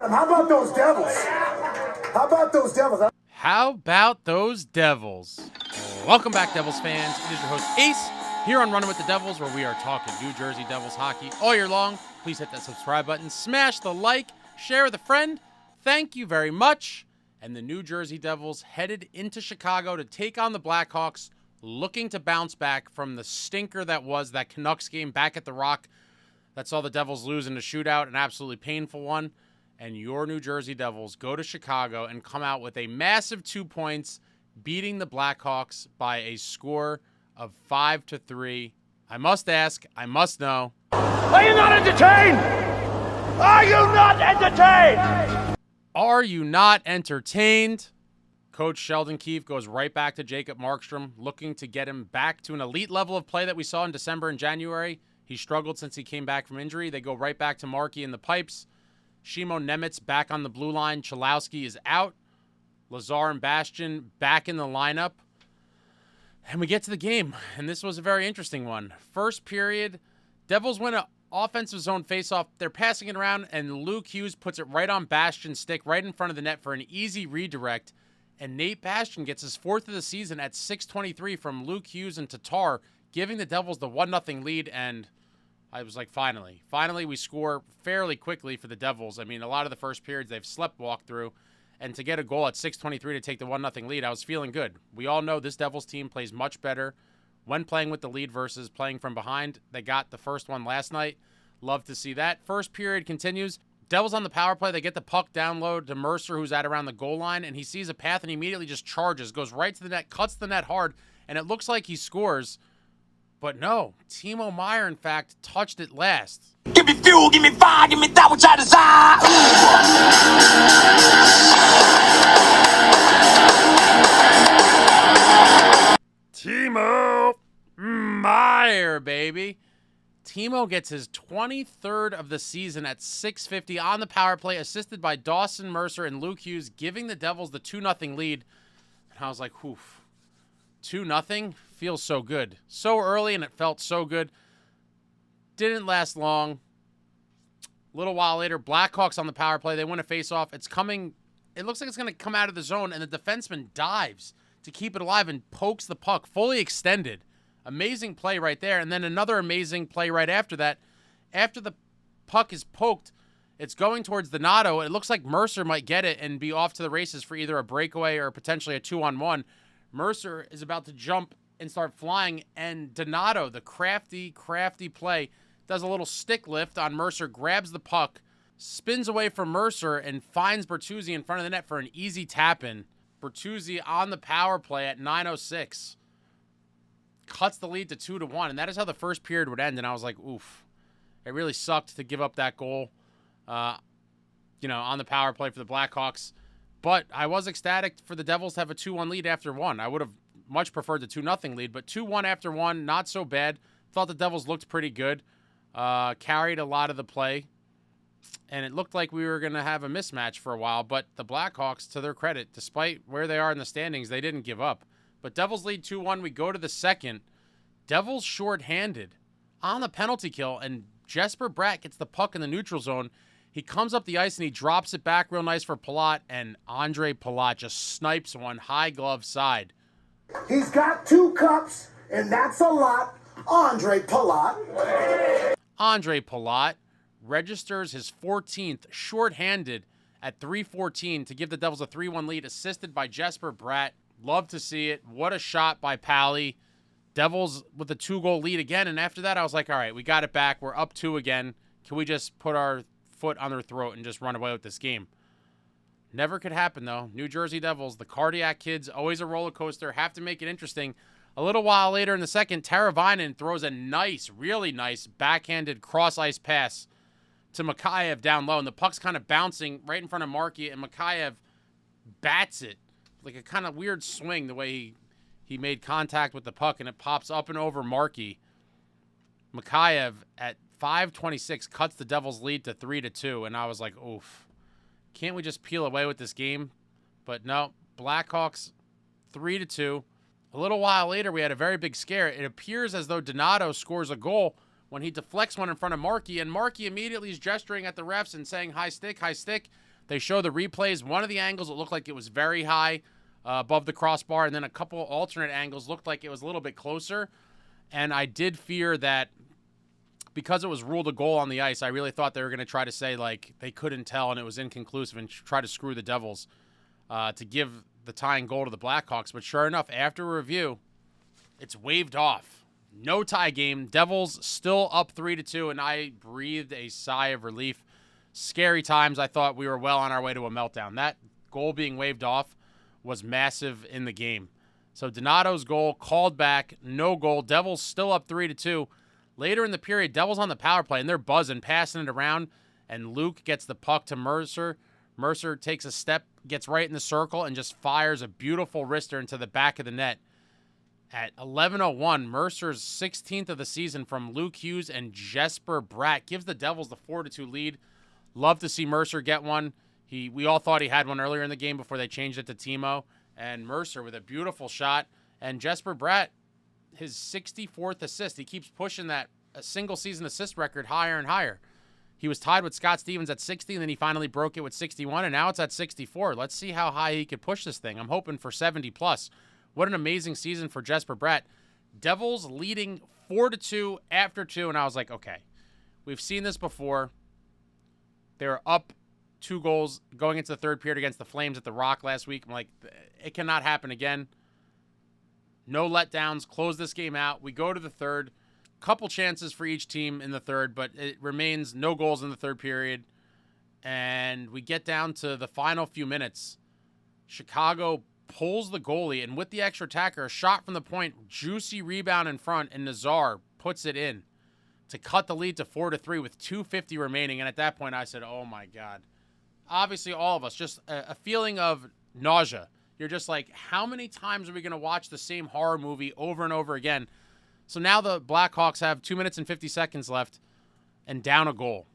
How about those Devils? How about those Devils? How about those Devils? Welcome back, Devils fans. It is your host, Ace, here on Running with the Devils, where we are talking New Jersey Devils hockey all year long. Please hit that subscribe button, smash the like, share with a friend. Thank you very much. And the New Jersey Devils headed into Chicago to take on the Blackhawks, looking to bounce back from the stinker that was that Canucks game back at the Rock that saw the Devils lose in a shootout, an absolutely painful one. And your New Jersey Devils go to Chicago and come out with a massive 2 points, beating the Blackhawks by a score of 5-3. I must ask, I must know. Are you not entertained? Are you not entertained? Are you not entertained? Coach Sheldon Keefe goes right back to Jacob Markstrom, looking to get him back to an elite level of play that we saw in December and January. He struggled since he came back from injury. They go right back to Markey in the pipes. Shimo Nemitz back on the blue line. Chalowski is out. Lazar and Bastian back in the lineup. And we get to the game, and this was a very interesting one. First period, Devils win an offensive zone faceoff. They're passing it around, and Luke Hughes puts it right on Bastian's stick, right in front of the net for an easy redirect. And Nate Bastian gets his fourth of the season at 6:23 from Luke Hughes and Tatar, giving the Devils the 1-0 lead, and I was like, finally we score fairly quickly for the Devils. I mean, a lot of the first periods they've sleptwalked through, and to get a goal at 6:23 to take the 1-0 lead, I was feeling good. We all know this Devils team plays much better when playing with the lead versus playing from behind. They got the first one last night. Love to see that. First period continues. Devils on the power play. They get the puck down low to Mercer, who's at around the goal line, and he sees a path and he immediately just charges, goes right to the net, cuts the net hard, and it looks like he scores. But no, Timo Meier, in fact, touched it last. Give me fuel, give me fire, give me that which I desire. Timo Meier, baby. Timo gets his 23rd of the season at 6:50 on the power play, assisted by Dawson Mercer and Luke Hughes, giving the Devils the 2-0 lead. And I was like, whoof. 2-0 feels so good. So early, and it felt so good. Didn't last long. A little while later, Blackhawks on the power play. They win a faceoff. It's coming. It looks like it's going to come out of the zone, and the defenseman dives to keep it alive and pokes the puck, fully extended. Amazing play right there. And then another amazing play right after that. After the puck is poked, it's going towards Donato. It looks like Mercer might get it and be off to the races for either a breakaway or potentially a 2-on-1. Mercer is about to jump and start flying, and Donato, the crafty play, does a little stick lift on Mercer, grabs the puck, spins away from Mercer, and finds Bertuzzi in front of the net for an easy tap-in. Bertuzzi on the power play at 9:06 cuts the lead to 2-1, and that is how the first period would end, and I was like, oof. It really sucked to give up that goal, on the power play for the Blackhawks. But I was ecstatic for the Devils to have a 2-1 lead after one. I would have much preferred the 2-0 lead, but 2-1 after one, not so bad. Thought the Devils looked pretty good. Carried a lot of the play, and it looked like we were going to have a mismatch for a while, but the Blackhawks, to their credit, despite where they are in the standings, they didn't give up. But Devils lead 2-1. We go to the second. Devils shorthanded on the penalty kill, and Jesper Bratt gets the puck in the neutral zone. He comes up the ice and he drops it back real nice for Palat, and Ondrej Palat just snipes one high glove side. He's got 2 cups, and that's a lot. Ondrej Palat. Ondrej Palat registers his 14th shorthanded at 3:14 to give the Devils a 3-1 lead, assisted by Jesper Bratt. Love to see it. What a shot by Pally. Devils with a 2-goal lead again, and after that I was like, all right, we got it back. We're up 2 again. Can we just put our foot on their throat and just run away with this game? Never could happen, though. New Jersey Devils, the cardiac kids, always a roller coaster, have to make it interesting. A little while later in the second, Teravainen throws a nice, really nice backhanded cross-ice pass to Mikheyev down low, and the puck's kind of bouncing right in front of Markey, and Mikheyev bats it like a kind of weird swing the way he made contact with the puck, and it pops up and over Markey. Mikheyev at 5:26 cuts the Devils' lead to 3-2, and I was like, oof. Can't we just peel away with this game? But no, Blackhawks 3-2. A little while later, we had a very big scare. It appears as though Donato scores a goal when he deflects one in front of Markey, and Markey immediately is gesturing at the refs and saying, high stick, high stick. They show the replays. One of the angles, it looked like it was very high above the crossbar, and then a couple alternate angles looked like it was a little bit closer. And I did fear that because it was ruled a goal on the ice, I really thought they were going to try to say, like, they couldn't tell and it was inconclusive and try to screw the Devils to give the tying goal to the Blackhawks. But sure enough, after review, it's waved off. No tie game. Devils still up 3-2, and I breathed a sigh of relief. Scary times. I thought we were well on our way to a meltdown. That goal being waved off was massive in the game. So Donato's goal called back, no goal. Devils still up 3-2. Later in the period, Devils on the power play, and they're buzzing, passing it around, and Luke gets the puck to Mercer. Mercer takes a step, gets right in the circle, and just fires a beautiful wrister into the back of the net. At 11:01, Mercer's 16th of the season from Luke Hughes and Jesper Bratt gives the Devils the 4-2 lead. Love to see Mercer get one. We all thought he had one earlier in the game before they changed it to Timo. And Mercer with a beautiful shot. And Jesper Bratt, his 64th assist. He keeps pushing that single-season assist record higher and higher. He was tied with Scott Stevens at 60, and then he finally broke it with 61, and now it's at 64. Let's see how high he could push this thing. I'm hoping for 70+. What an amazing season for Jesper Bratt. Devils leading 4-2 after 2, and I was like, okay, we've seen this before. They were up 2 goals going into the third period against the Flames at the Rock last week. I'm like, it cannot happen again. No letdowns. Close this game out. We go to the third. Couple chances for each team in the third, but it remains no goals in the third period. And we get down to the final few minutes. Chicago pulls the goalie, and with the extra attacker, a shot from the point, juicy rebound in front, and Nazar puts it in to cut the lead to 4-3 with 2:50 remaining. And at that point, I said, oh my God. Obviously, all of us, just a feeling of nausea. You're just like, how many times are we going to watch the same horror movie over and over again? So now the Blackhawks have 2 minutes and 50 seconds left and down a goal.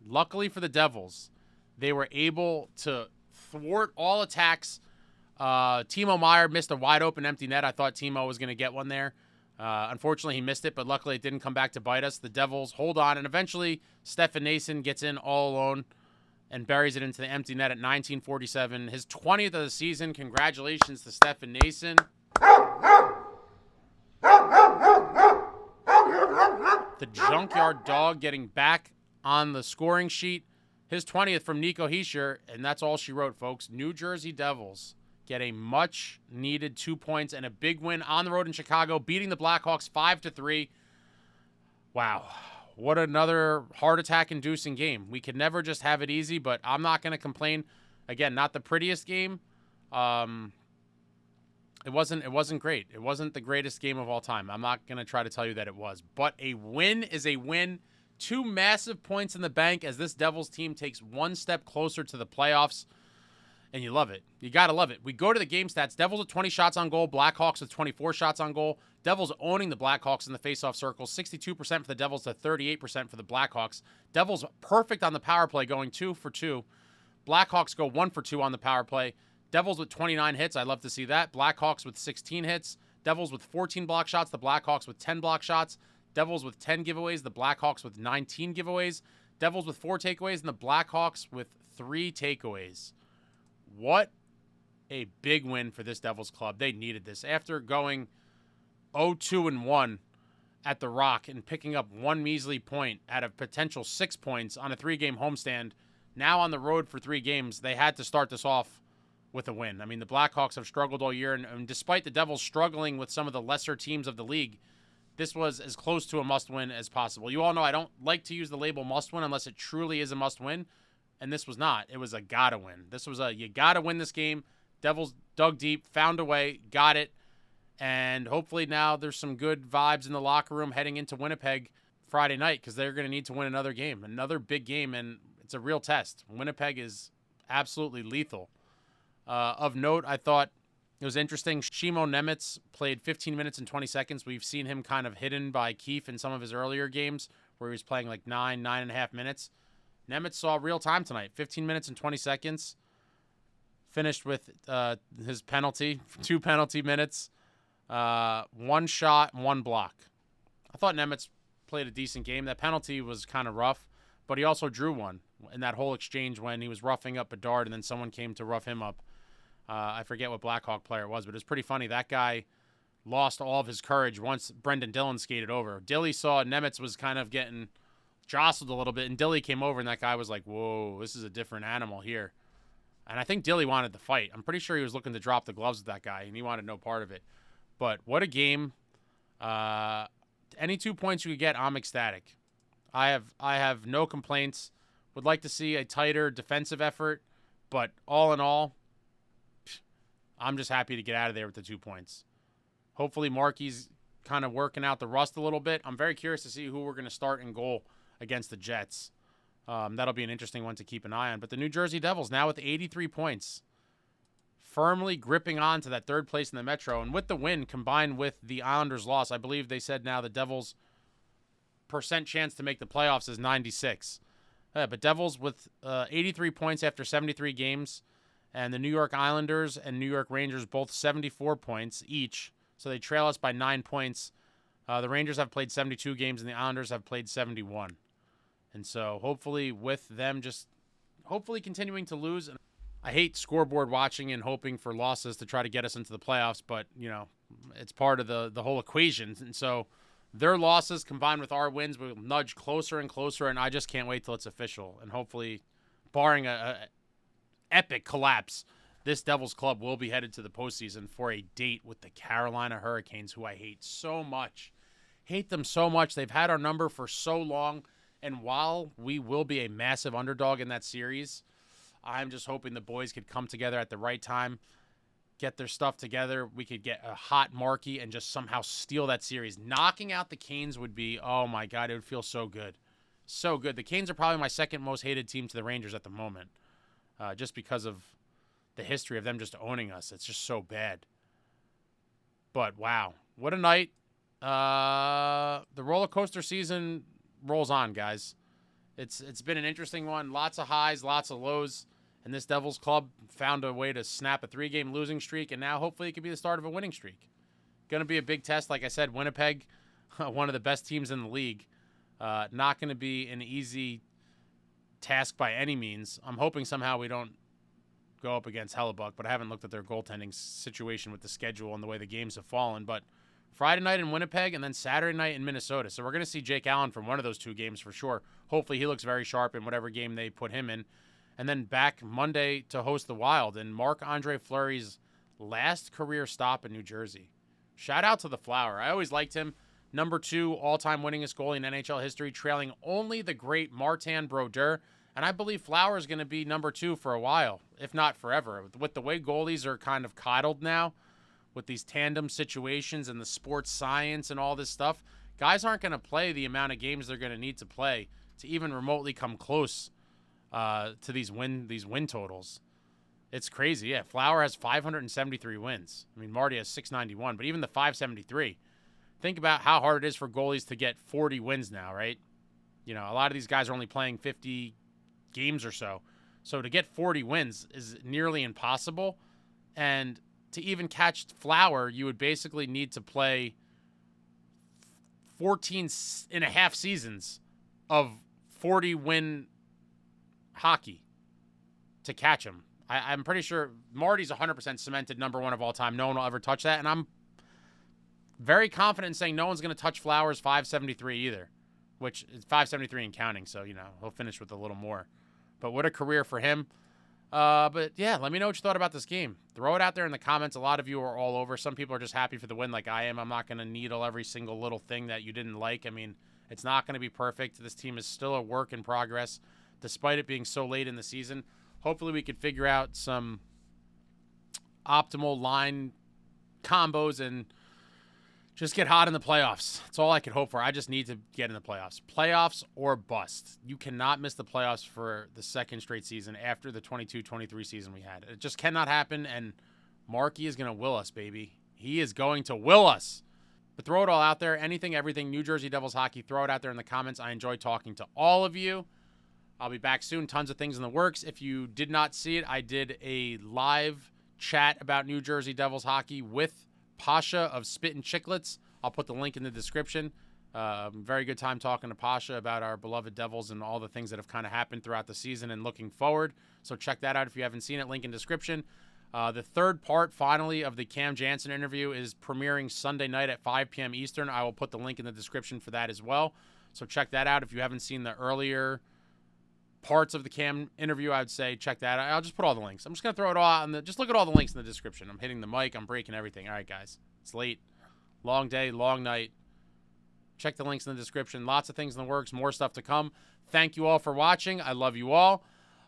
Luckily for the Devils, they were able to thwart all attacks. Timo Meier missed a wide-open empty net. I thought Timo was going to get one there. Unfortunately, he missed it, but luckily it didn't come back to bite us. The Devils hold on, and eventually Stefan Noesen gets in all alone and buries it into the empty net at 19:47. His 20th of the season. Congratulations to Stefan Noesen. The junkyard dog getting back on the scoring sheet. His 20th from Nico Hischier, and that's all she wrote, folks. New Jersey Devils get a much-needed 2 points and a big win on the road in Chicago, beating the Blackhawks 5-3. Wow. What another heart attack-inducing game. We could never just have it easy, but I'm not going to complain. Again, not the prettiest game. It wasn't great. It wasn't the greatest game of all time. I'm not going to try to tell you that it was. But a win is a win. 2 massive points in the bank as this Devils team takes one step closer to the playoffs. And you love it. You got to love it. We go to the game stats. Devils with 20 shots on goal. Blackhawks with 24 shots on goal. Devils owning the Blackhawks in the faceoff circle. 62% for the Devils to 38% for the Blackhawks. Devils perfect on the power play, going 2 for 2. Blackhawks go 1 for 2 on the power play. Devils with 29 hits. I love to see that. Blackhawks with 16 hits. Devils with 14 block shots. The Blackhawks with 10 block shots. Devils with 10 giveaways. The Blackhawks with 19 giveaways. Devils with 4 takeaways. And the Blackhawks with 3 takeaways. What a big win for this Devils club. They needed this. After going 0-2-1 at the Rock and picking up 1 measly point out of potential 6 points on a 3-game homestand, now on the road for 3 games, they had to start this off with a win. I mean, the Blackhawks have struggled all year, and despite the Devils struggling with some of the lesser teams of the league, this was as close to a must-win as possible. You all know I don't like to use the label must-win unless it truly is a must-win. And this was not. It was a gotta win. This was you gotta win this game. Devils dug deep, found a way, got it. And hopefully now there's some good vibes in the locker room heading into Winnipeg Friday night, because they're going to need to win another game. Another big game, and it's a real test. Winnipeg is absolutely lethal. Of note, I thought it was interesting. Shimo Nemitz played 15 minutes and 20 seconds. We've seen him kind of hidden by Keefe in some of his earlier games where he was playing like 9.5 minutes. Nemitz saw real time tonight, 15 minutes and 20 seconds. Finished with his penalty, 2 penalty minutes, 1 shot, 1 block. I thought Nemitz played a decent game. That penalty was kind of rough, but he also drew one. in that whole exchange when he was roughing up Bedard and then someone came to rough him up. I forget what Blackhawk player it was, but it was pretty funny. That guy lost all of his courage once Brendan Dillon skated over. Dilly saw Nemitz was kind of getting jostled a little bit, and Dilly came over, and that guy was like, whoa, this is a different animal here. And I think Dilly wanted to fight. I'm pretty sure he was looking to drop the gloves with that guy, and he wanted no part of it. But what a game. Any 2 points you could get, I'm ecstatic. I have no complaints. Would like to see a tighter defensive effort, but all in all, I'm just happy to get out of there with the 2 points. Hopefully Markey's kind of working out the rust a little bit. I'm very curious to see who we're going to start in goal against the Jets. That'll be an interesting one to keep an eye on. But the New Jersey Devils now with 83 points, firmly gripping on to that third place in the Metro. And with the win combined with the Islanders' loss, I believe they said now the Devils' percent chance to make the playoffs is 96. But Devils with 83 points after 73 games, and the New York Islanders and New York Rangers both 74 points each. So they trail us by 9 points. The Rangers have played 72 games, and the Islanders have played 71. And so hopefully with them just hopefully continuing to lose. I hate scoreboard watching and hoping for losses to try to get us into the playoffs, but, you know, it's part of the whole equation. And so their losses combined with our wins will nudge closer and closer, and I just can't wait till it's official. And hopefully, barring a epic collapse, this Devils club will be headed to the postseason for a date with the Carolina Hurricanes, who I hate so much. Hate them so much. They've had our number for so long. And while we will be a massive underdog in that series, I'm just hoping the boys could come together at the right time, get their stuff together. We could get a hot Markey and just somehow steal that series. Knocking out the Canes would be, oh my God, it would feel so good. So good. The Canes are probably my second most hated team to the Rangers at the moment, just because of the history of them just owning us. It's just so bad. But wow, what a night. The roller coaster season rolls on, guys. It's been an interesting one. Lots of highs, lots of lows. And this Devils club found a way to snap a 3-game losing streak, and now hopefully it could be the start of a winning streak. Going to be a big test. Like I said, Winnipeg, one of the best teams in the league. Not going to be an easy task by any means. I'm hoping somehow we don't go up against Hellebuck, but I haven't looked at their goaltending situation with the schedule and the way the games have fallen. But Friday night in Winnipeg and then Saturday night in Minnesota. So we're going to see Jake Allen from one of those 2 games for sure. Hopefully he looks very sharp in whatever game they put him in. And then back Monday to host the Wild and Marc-Andre Fleury's last career stop in New Jersey. Shout out to the Flower. I always liked him. Number 2 all-time winningest goalie in NHL history, trailing only the great Martin Brodeur. And I believe Flower is going to be number 2 for a while, if not forever. With the way goalies are kind of coddled now, with these tandem situations and the sports science and all this stuff, guys aren't going to play the amount of games they're going to need to play to even remotely come close to these win totals. It's crazy. Yeah, Flower has 573 wins. I mean, Marty has 691, but even the 573. Think about how hard it is for goalies to get 40 wins now, right? You know, a lot of these guys are only playing 50 games or so. So to get 40 wins is nearly impossible. And to even catch Flower, you would basically need to play 14 and a half seasons of 40-win hockey to catch him. I'm pretty sure Marty's 100% cemented number 1 of all time. No one will ever touch that. And I'm very confident in saying no one's going to touch Flower's 573 either, which is 573 and counting. So, you know, he'll finish with a little more. But what a career for him. But, yeah, let me know what you thought about this game. Throw it out there in the comments. A lot of you are all over. Some people are just happy for the win like I am. I'm not going to needle every single little thing that you didn't like. I mean, it's not going to be perfect. This team is still a work in progress, despite it being so late in the season. Hopefully we could figure out some optimal line combos and just get hot in the playoffs. That's all I could hope for. I just need to get in the playoffs. Playoffs or bust. You cannot miss the playoffs for the second straight season after the 22-23 season we had. It just cannot happen, and Markey is going to will us, baby. He is going to will us. But throw it all out there. Anything, everything, New Jersey Devils hockey, throw it out there in the comments. I enjoy talking to all of you. I'll be back soon. Tons of things in the works. If you did not see it, I did a live chat about New Jersey Devils hockey with Pasha of Spittin' Chicklets. I'll put the link in the description. Very good time talking to Pasha about our beloved Devils and all the things that have kind of happened throughout the season and looking forward. So check that out if you haven't seen it. Link in description. The third part, finally, of the Cam Janssen interview is premiering Sunday night at 5 p.m. Eastern. I will put the link in the description for that as well. So check that out. If you haven't seen the earlier parts of the Cam interview, I would say check that out. I'll just put all the links. I'm just going to throw it all out. Just look at all the links in the description. I'm hitting the mic. I'm breaking everything. All right, guys. It's late. Long day, long night. Check the links in the description. Lots of things in the works. More stuff to come. Thank you all for watching. I love you all.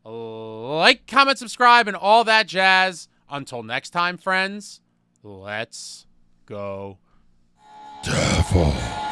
Like, comment, subscribe, and all that jazz. Until next time, friends, let's go Devils.